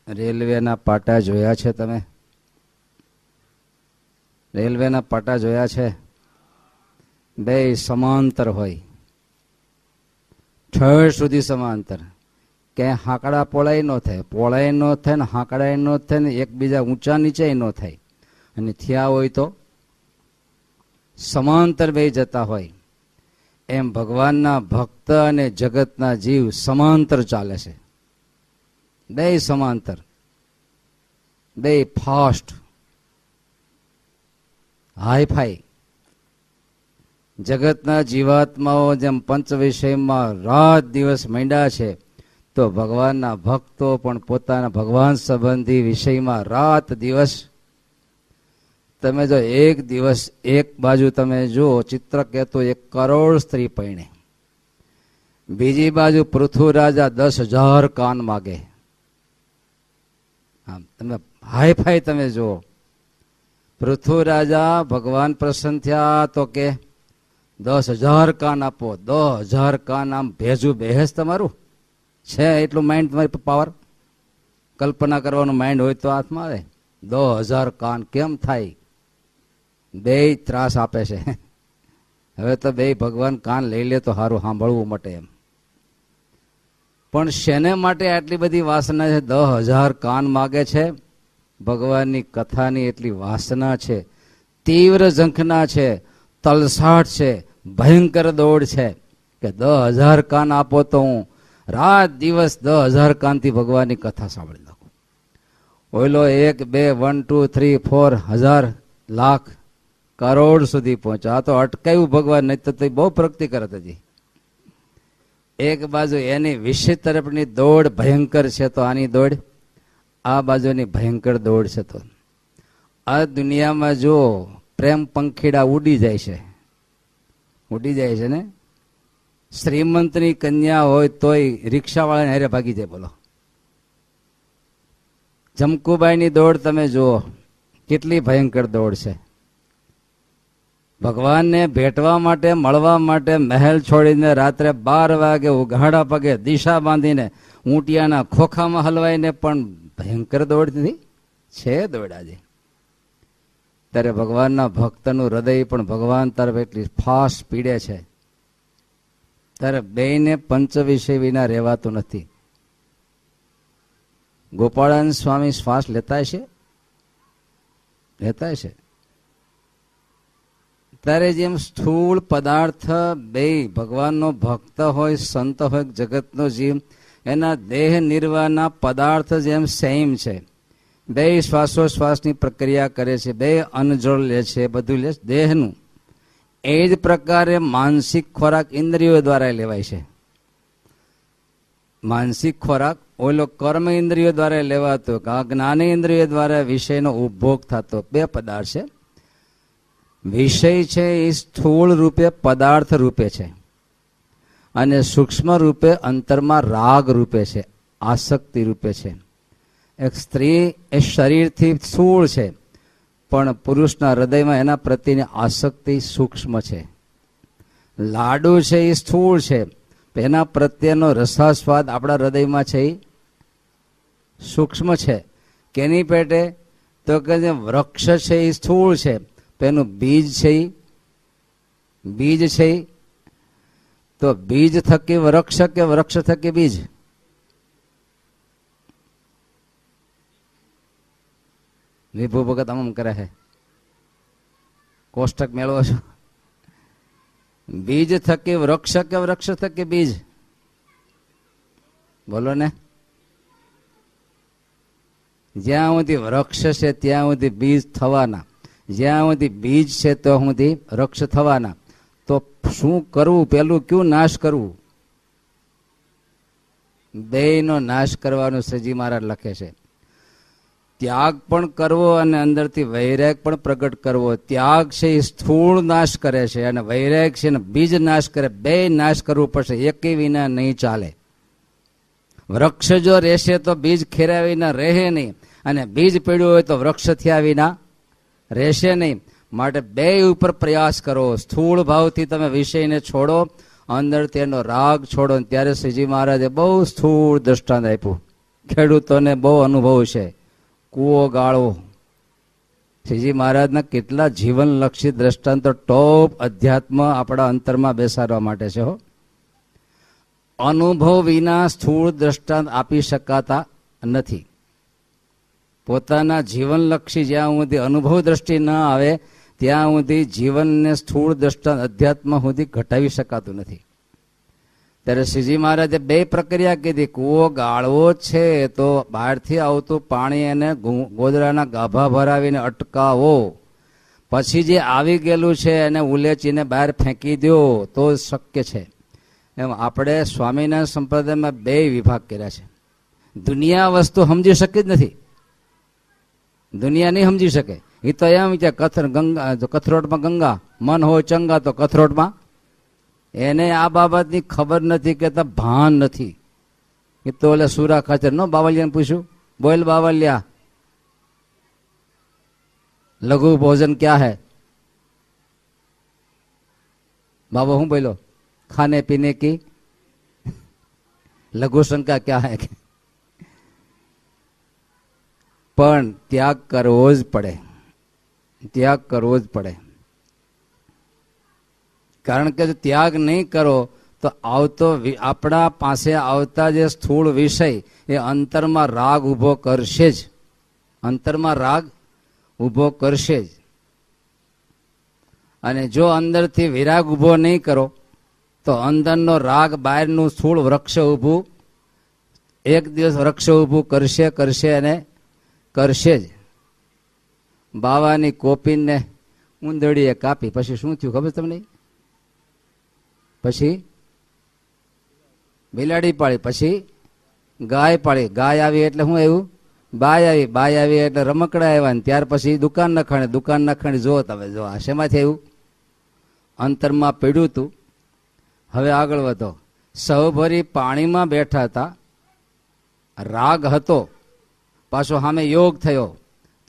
રેલવેના પાટા જોયા છે તમે? રેલવેના પાટા જોયા છે? બે સમાંતર હોય, ઠેર સુધી સમાંતર. ક્યાંય હાંકડા પોળાઈ ન થાય, પોળાઈ ન થાય ને હાંકડાઈ ન થાય ને એકબીજા ઊંચા નીચે ન થાય. અને થયા હોય તો સમાંતર બે જતા હોય. એમ ભગવાનના ભક્ત અને જગતના જીવ સમાંતર ચાલે છે. બે સમાંતર, બે ફાસ્ટ, હાઈફાઈ. જગતના જીવાત્માઓ જેમ પંચ વિષયમાં રાત દિવસ માંડ્યા છે, તો ભગવાનના ભક્તો પણ પોતાના ભગવાન સંબંધી વિષયમાં રાત દિવસ. તમે જો એક દિવસ એક બાજુ તમે જુઓ, ચિત્રકેતુ 1 કરોડ સ્ત્રી પૈણે, બીજી બાજુ પૃથ્વી રાજા 10,000 કાન માગે. આમ તમે હાઈફાઈ તમે જુઓ. પૃથ્વી રાજા ભગવાન પ્રસન્ન થયા તો કે 10,000 કાન આપો. 10,000 કાન આમ ભેજું બેહેસ તમારું છે એટલું માઇન્ડ તમારી પાવર. કલ્પના કરવાનું માઇન્ડ હોય તો હાથમાં આવે. 10,000 કાન કેમ થાય? બે ત્રાસ આપે છે. હવે તો બે ભગવાન કાન લઈ લે તો સારું સાંભળવું માટે એમ. પણ શેને માટે આટલી બધી વાસના છે? 10,000 કાન માગે છે. ભગવાનની કથાની એટલી વાસના છે, તીવ્ર ઝંખના છે, તલસાટ છે, ભયંકર દોડ છે કે 10,000 કાન આપો તો હું રાત દિવસ 10,000 કાનથી ભગવાનની કથા સાંભળી નાખું. ઓઈલો 1, 2, 1, 2, 3, 4 હજાર લાખ કરોડ સુધી પહોંચ્યા. આ તો અટકાયું ભગવાન, નહીં તો બહુ પ્રગતિ કરત હજી. એક બાજુ એની વિષય તરફની દોડ ભયંકર છે, તો આની દોડ આ બાજુની ભયંકર દોડ છે. તો આ દુનિયામાં જો પ્રેમ પંખીડા ઉડી જાય છે, ઉડી જાય છે ને. શ્રીમંતની કન્યા હોય તોય રિક્ષાવાળાને હારે ભાગી જાય. બોલો, જમકુબાઈની દોડ તમે જુઓ, કેટલી ભયંકર દોડ છે. ભગવાનને ભેટવા માટે, મળવા માટે મહેલ છોડીને રાત્રે 12 વાગે ઉઘાડા પગે દિશા બાંધીને ઊંટિયાના ખોખામાં હલવાઈને પણ ભયંકર દોડ નથી છે. દોડ આજે ત્યારે ભગવાનના ભક્તનું હૃદય પણ ભગવાન તરફ એટલી ફાસ્ટ પીડે છે. ત્યારે બેને પંચ વિષય વિના રહેવાતું નથી. ગોપાળાનંદ સ્વામી શ્વાસ લેતા છે, લેતા છે. ત્યારે જેમ સ્થૂળ પદાર્થ બે ભગવાનનો ભક્ત હોય, સંત હોય, જગતનો જીવ, એના દેહ નિર્વાહના પદાર્થ જેમ સેમ છે. બે શ્વાસોશ્વાસની પ્રક્રિયા કરે છે, બે અન્નજળ લે છે, બધું લે દેહનું. એ જ પ્રકારે માનસિક ખોરાક ઇન્દ્રિયો દ્વારા લેવાય છે. માનસિક ખોરાક ઓલો કર્મ ઇન્દ્રિયો દ્વારા લેવાતો, જ્ઞાન ઇન્દ્રિયો દ્વારા વિષયનો ઉપભોગ થતો. બે પદાર્થ છે. વિષય છે એ સ્થૂળ રૂપે પદાર્થ રૂપે છે, અને સૂક્ષ્મ રૂપે અંતરમાં રાગ રૂપે છે, આસક્તિ રૂપે છે. એક સ્ત્રી એ શરીરથી સ્થૂળ છે, પણ પુરુષના હૃદયમાં એના પ્રત્યેની આસક્તિ સૂક્ષ્મ છે. લાડુ છે એ સ્થૂળ છે, એના પ્રત્યેનો રસાસ્વાદ આપણા હૃદયમાં છે એ સૂક્ષ્મ છે. કેની પેટે? તો કે જે વૃક્ષ છે એ સ્થૂળ છે, એનું બીજ છે એ બીજ છે. તો બીજ થકી વૃક્ષ કે વૃક્ષ થકી બીજ? વિભુ ભગત આમ કરે છે, કોષ્ટક મેળવો છો. બીજ થકી વૃક્ષ કે વૃક્ષ થકી બીજ? બોલો ને. જ્યાં સુધી વૃક્ષ છે ત્યાં સુધી બીજ થવાના, જ્યાં સુધી બીજ છે તો સુધી વૃક્ષ થવાના. તો શું કરવું? પેલું ક્યું નાશ કરવું? બેયનો નાશ કરવાનું શ્રીજી મહારાજ લખે છે. ત્યાગ પણ કરવો અને અંદરથી વૈરાગ પણ પ્રગટ કરવો. ત્યાગ છે એ સ્થૂળ નાશ કરે છે, અને વૈરાગ છે ને બીજ નાશ કરે. બે નાશ કરવું પડશે, એકે વિના નહીં ચાલે. વૃક્ષ જો રહેશે તો બીજ ખેર્યા વિના રહે નહીં, અને બીજ પડ્યું હોય તો વૃક્ષ થયા વિના રહેશે નહીં. માટે બે ઉપર પ્રયાસ કરો. સ્થૂળ ભાવથી તમે વિષયને છોડો, અંદર તેનો રાગ છોડો. ત્યારે શ્રીજી મહારાજે બહુ સ્થૂળ દ્રષ્ટાંત આપ્યું. ખેડૂતોને બહુ અનુભવ છે. કૂવો ગાળવો. શ્રીજી મહારાજના કેટલા જીવનલક્ષી દ્રષ્ટાંતો ટોપ અધ્યાત્મ આપણા અંતરમાં બેસાડવા માટે છે. અનુભવ વિના સ્થૂળ દ્રષ્ટાંત આપી શકાતા નથી. પોતાના જીવનલક્ષી જ્યાં સુધી અનુભવ દ્રષ્ટિ ન આવે ત્યાં સુધી જીવનને સ્થૂળ દ્રષ્ટાંત અધ્યાત્મ સુધી ઘટાવી શકાતું નથી. ત્યારે શ્રીજી મહારાજે બે પ્રક્રિયા કીધી. કૂવો ગાળવો છે તો બહારથી આવતું પાણી એને ગોદડાના ગાભા ભરાવીને અટકાવો, પછી જે આવી ગયેલું છે એને ઉલેચીને બહાર ફેંકી દો તો શક્ય છે. એમ આપણે સ્વામિનારાયણ સંપ્રદાયમાં બે વિભાગ કર્યા છે. દુનિયા વસ્તુ સમજી શકી જ નથી, દુનિયા નહીં સમજી શકે. એ તો એમ કે કથરોટમાં ગંગા, મન હોય ચંગા તો કથરોટમાં. એને આ બાબતની ખબર નથી કે ભાન નથી. એ તો ઓલે સુરા ખાચર નો બાવલિયાને પૂછ્યું, બોલ બાવલિયા લઘુ ભોજન ક્યાં હૈ? બાબા હું બોલો, ખાને પીને કી લઘુ શંકા ક્યાં હૈ? પણ ત્યાગ કરવો જ પડે, ત્યાગ કરવો જ પડે. કારણ કે ત્યાગ નહીં કરો તો આવતો આપણા પાસે આવતા જે સ્થૂળ વિષય એ અંતરમાં રાગ ઊભો કરશે જ, અંતરમાં રાગ ઊભો કરશે જ. અને જો અંદરથી વિરાગ ઊભો નહીં કરો તો અંદરનો રાગ બહારનું સ્થૂળ વૃક્ષ ઊભું એક દિવસ વૃક્ષ ઊભું કરશે અને કરશે જ. બાવાની કોપીને ઉંદડીએ કાપી, પછી શું થયું ખબર તમને? પછી બિલાડી પાળી, પછી ગાય પાળી. ગાય આવી એટલે શું આવ્યું? બાય આવી. બાય આવી એટલે રમકડા આવ્યા. ને ત્યાર પછી દુકાન નખાણી. દુકાન નખાણી જો તમે જો આ શેમાંથી આવ્યું? અંતરમાં પડ્યું હતું. હવે આગળ વધો. સહભરી પાણીમાં બેઠા હતા, રાગ હતો, પાછો સામે યોગ થયો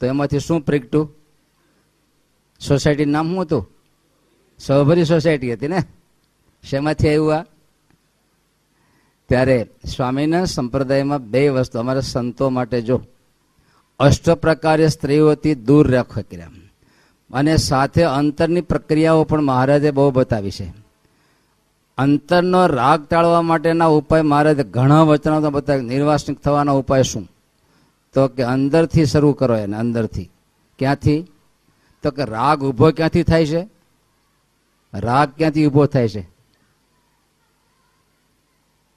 તો એમાંથી શું પ્રગટ્યું? સોસાયટીનું નામ શું હતું? સહભરી સોસાયટી હતી ને. શેમાંથી આવ્યું આ? ત્યારે સ્વામિનારાયણ સંપ્રદાયમાં બે વસ્તુ અમારા સંતો માટે જો અષ્ટ પ્રકારે સ્ત્રીઓથી દૂર રાખવા કર્યા, અને સાથે અંતરની પ્રક્રિયાઓ પણ મહારાજે બહુ બતાવી છે. અંતરનો રાગ ટાળવા માટેના ઉપાય મહારાજે ઘણા વચનો તો બતાવ્યા. નિર્વાસનિક થવાનો ઉપાય શું? તો કે અંદરથી શરૂ કરો એને. અંદરથી ક્યાંથી? તો કે રાગ ઊભો ક્યાંથી થાય છે? રાગ ક્યાંથી ઊભો થાય છે?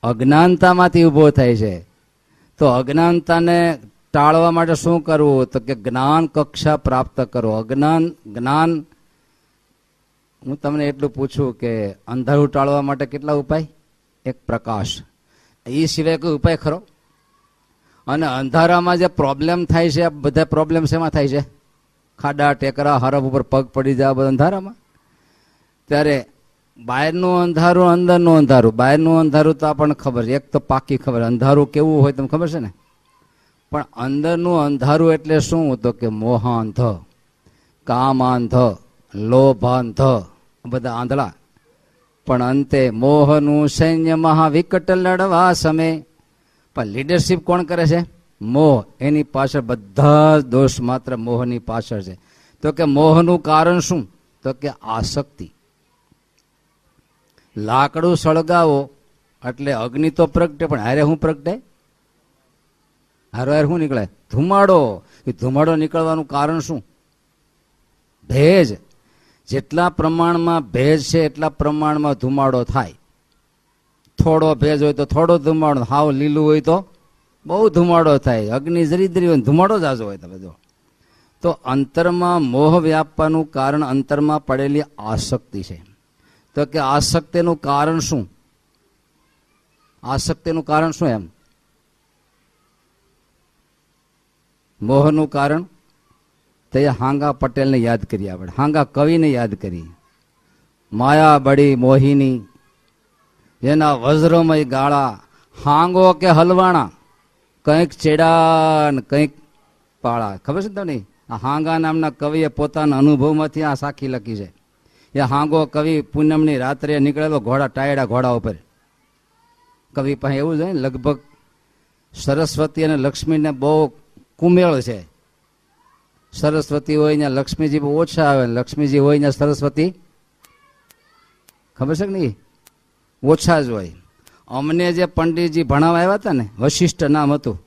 અજ્ઞાનતામાંથી ઊભો થાય છે. તો અજ્ઞાનતાને ટાળવા માટે શું કરવું? તો કે જ્ઞાન કક્ષા પ્રાપ્ત કરો. જ્ઞાન હું તમને એટલું પૂછું કે અંધારું ટાળવા માટે કેટલા ઉપાય? એક પ્રકાશ. એ સિવાય કોઈ ઉપાય ખરો? અને અંધારામાં જે પ્રોબ્લેમ થાય છે, બધા પ્રોબ્લેમ શેમાં થાય છે? ખાડા ટેકરા હરફ ઉપર પગ પડી જાય બધા અંધારામાં. ત્યારે બહારનું અંધારું, અંદરનું અંધારું. બહારનું અંધારું તો આપણને ખબર છે, એક તો પાકી ખબર. અંધારું કેવું હોય તમને ખબર છે ને. પણ અંદરનું અંધારું એટલે શું? તો કે મોહાંધ, કામાંધ, લોભાંધ, બધા આંધળા. પણ અંતે મોહનું સૈન્ય મહાવિકટ લડવા સમે. પણ લીડરશીપ કોણ કરે છે? મોહ. એની પાછળ બધા જ દોષ માત્ર મોહની પાછળ છે. તો કે મોહનું કારણ શું? તો કે આસક્તિ. લાકડું સળગાવો એટલે અગ્નિ તો પ્રગટે, પણ હારે શું પ્રગટે? હારો હાર શું નીકળે? ધુમાડો. એ ધુમાડો નીકળવાનું કારણ શું? ભેજ. જેટલા પ્રમાણમાં ભેજ છે એટલા પ્રમાણમાં ધુમાડો થાય. થોડો ભેજ હોય તો થોડો ધુમાડો, હાવ લીલું હોય તો બહુ ધુમાડો થાય. અગ્નિ જરી હોય ધુમાડો જ આજો હોય. તમે જો તો અંતરમાં મોહ વ્યાપવાનું કારણ અંતરમાં પડેલી આસક્તિ છે. તો કે આસક્તિનું કારણ શું? આસક્તિનું કારણ શું? એમ મોહનું કારણ તો એ હાંગા પટેલને યાદ કરી. આપણે હાંગા કવિને યાદ કરી. માયા બડી મોહિની, જેના વજ્રમય ગાળા, હાંગો કે હલવાણા, કંઈક ચેડા ને કંઈક પાળા. ખબર છે તમને? આ હાંગા નામના કવિએ પોતાના અનુભવમાંથી આ સાખી લખી છે. એ હાંગો કવિ પૂનમની રાત્રે નીકળેલો ઘોડા, ટાયડા ઘોડા ઉપર. કવિ પાસે એવું છે લગભગ સરસ્વતી અને લક્ષ્મીને બહુ કુમેળ છે. સરસ્વતી હોય ત્યાં લક્ષ્મીજી બહુ ઓછા આવે, લક્ષ્મીજી હોય ત્યાં સરસ્વતી ખબર છે કે નહીં ઓછા જ હોય. અમને જે પંડિતજી ભણાવવા આવ્યા હતા ને, વશિષ્ઠ નામ હતું.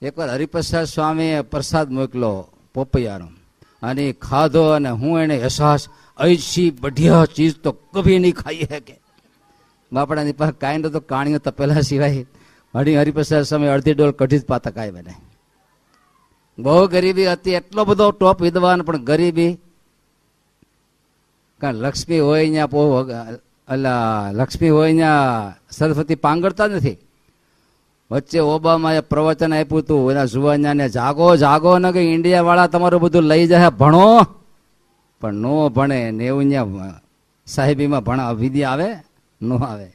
એકવાર હરિપ્રસાદ સ્વામીએ પ્રસાદ મોકલો પોપૈયાનો, અને ખાધો અને હું એને અહેસાસ ऐसी बढ़िया चीज तो कभी नहीं खाई है કે બાપડાની પાસે કાંઈ નતો, કાણીઓ તપેલા સિવાય હરિપ્રસાદ સ્વામી અડધી ડોલ કઢી જ પાતા કાંઈ બને. બહુ ગરીબી હતી, એટલો બધો ટોપ વિદ્વાન, પણ ગરીબી. કારણ લક્ષ્મી હોય ત્યાં લક્ષ્મી હોય ત્યાં સરસ્વતી પાંગળતા નથી. વચ્ચે ઓબામાએ પ્રવચન આપ્યું હતું એના જુવાનિયાને, જાગો જાગો ને કે ઇન્ડિયા વાળા તમારું બધું લઈ જાય, ભણો. પણ નો ભણે ને એવું ત્યાં સાહેબીમાં ભણા વિદ્યા આવે નો આવે.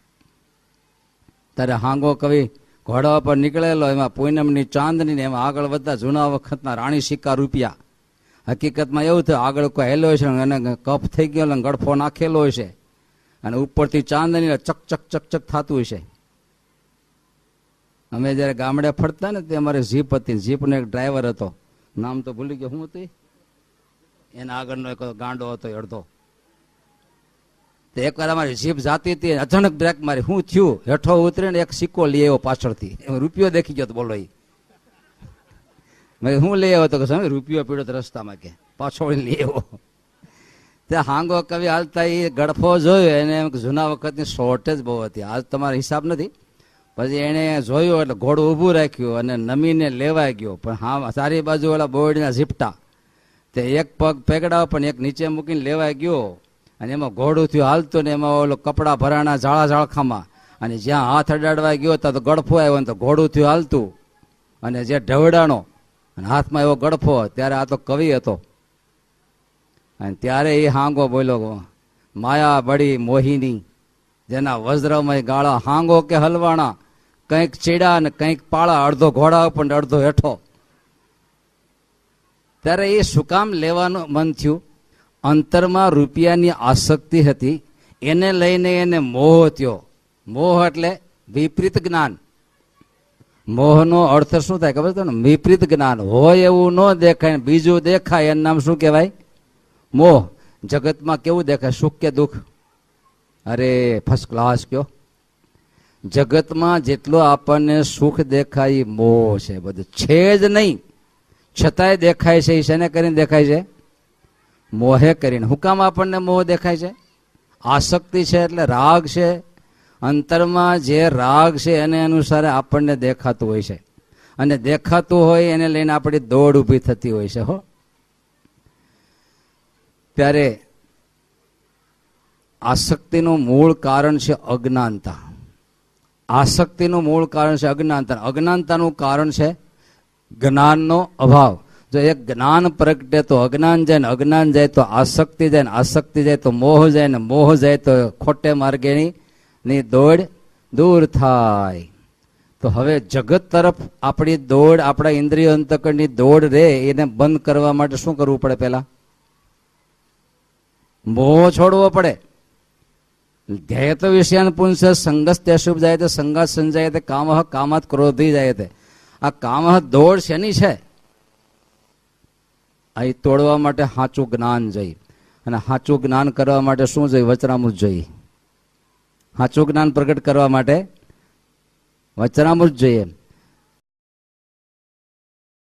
ત્યારે હાંગો કવિ ઘોડા પર નીકળેલો, એમાં પૂનમની ચાંદની ને એમાં આગળ વધતા જૂના વખતના રાણી સિક્કા રૂપિયા. હકીકતમાં એવું થયું, આગળ કોઈ હેલો છે અને કફ થઈ ગયો ને ગળફો નાખેલો છે, અને ઉપરથી ચાંદની ચકચક ચકચક થતું છે. અમે જયારે ગામડે ફરતા ને તે અમારે જીપ હતી, જીપનો એક ડ્રાઈવર હતો, નામ તો ભૂલી ગયો, શું હતું એના આગળનો એક ગાંડો હતો અડધો. એકવાર અમારી જીપ જાતી હતી, અચાનક બ્રેક મારી, શું થયું? હેઠો ઉતરીને એક સિક્કો લઈ આવ્યો પાછળથી, રૂપિયો દેખી ગયો બોલો. મેં હું લઈ આવ્યો તો કે સમય રૂપિયો પીડ્યો રસ્તામાં, કે પાછો લઈ આવ્યો. ત્યાં હાંગો કવિ હાલતા એ ગડફો જોયો, એને જૂના વખતની શોર્ટેજ બહુ હતી, આજ તમારો હિસાબ નથી. પછી એને જોયું એટલે ઘોડું ઊભું રાખ્યું અને નમીને લેવાઈ ગયો. પણ હા, સારી બાજુ ઓલા બોર્ડના ઝીપટા, તે એક પગ પેગડાવ પણ એક નીચે મૂકીને લેવાઈ ગયો. અને એમાં ઘોડું થયું હાલતું ને એમાં ઓલો કપડા ભરાણા ઝાડા ઝાળખામાં, અને જ્યાં હાથ અડાડવા ગયો ત્યાં તો ગડફો આવ્યો ને તો ઘોડું થયું હાલતું, અને જે ઢવડાણો અને હાથમાં એવો ગડફો. ત્યારે આ તો કવિ હતો, અને ત્યારે એ હાંગો બોલ્યો, માયા બળી મોહિની, જેના વજ્રમય ગાળા હાંગો કે હલવાણા, કંઈક ચીડા ને કંઈક પાળા, અડધો ઘોડા પણ અડધો હેઠો. ત્યારે એ શું કામ લેવાનું મન થયું? અંતરમાં રૂપિયાની આસક્તિ હતી, એને લઈને એને મોહ થયો. મોહ એટલે વિપરીત જ્ઞાન. મોહનો અર્થ શું થાય ખબર છે ને? વિપરીત જ્ઞાન. હોય એવું ન દેખાય, બીજું દેખાય, એનું નામ શું કહેવાય? મોહ. જગતમાં કેવું દેખાય? સુખ કે દુઃખ? અરે ફર્સ્ટ ક્લાસ કયો. જગતમાં જેટલો આપણને સુખ દેખાય મોહ છે, બધું છે જ નહીં, છતાંય દેખાય છે. એ શેને કરીને દેખાય છે? મોહે કરીને. હું કામ આપણને મોહ દેખાય છે? આસક્તિ છે, એટલે રાગ છે. અંતરમાં જે રાગ છે એને અનુસારે આપણને દેખાતું હોય છે, અને દેખાતું હોય એને લઈને આપણી દોડ ઊભી થતી હોય છે. હો, ત્યારે આસક્તિનું મૂળ કારણ છે અજ્ઞાનતા. આસક્તિનું મૂળ કારણ છે અજ્ઞાનતા. અજ્ઞાનતાનું કારણ છે જ્ઞાનનો અભાવ. જો એક જ્ઞાન પ્રગટે તો અજ્ઞાન જાય, ને અજ્ઞાન જાય તો આસક્તિ જાય, ને આસક્તિ જાય તો મોહ જાય, ને મોહ જાય તો ખોટે માર્ગેની દોડ દૂર થાય. તો હવે જગત તરફ આપણી દોડ, આપણા ઇન્દ્રિય અંતકરની દોડ રે, એને બંધ કરવા માટે શું કરવું પડે? પહેલા મોહ છોડવો પડે. ધ્યેય તો વિષયાન પુંસ સંગસ્ત્ય શુભ જાય તે સંગાત સંજાય તે કામઃ કામાત ક્રોધી જાય તે. આ કામઃ દોડ શેની છે? આ તોડવા માટે સાચું જ્ઞાન જોઈએ, અને સાચું જ્ઞાન કરવા માટે શું જોઈએ? વચનામૃત જોઈએ. સાચું જ્ઞાન પ્રગટ કરવા માટે વચનામૃત જોઈએ.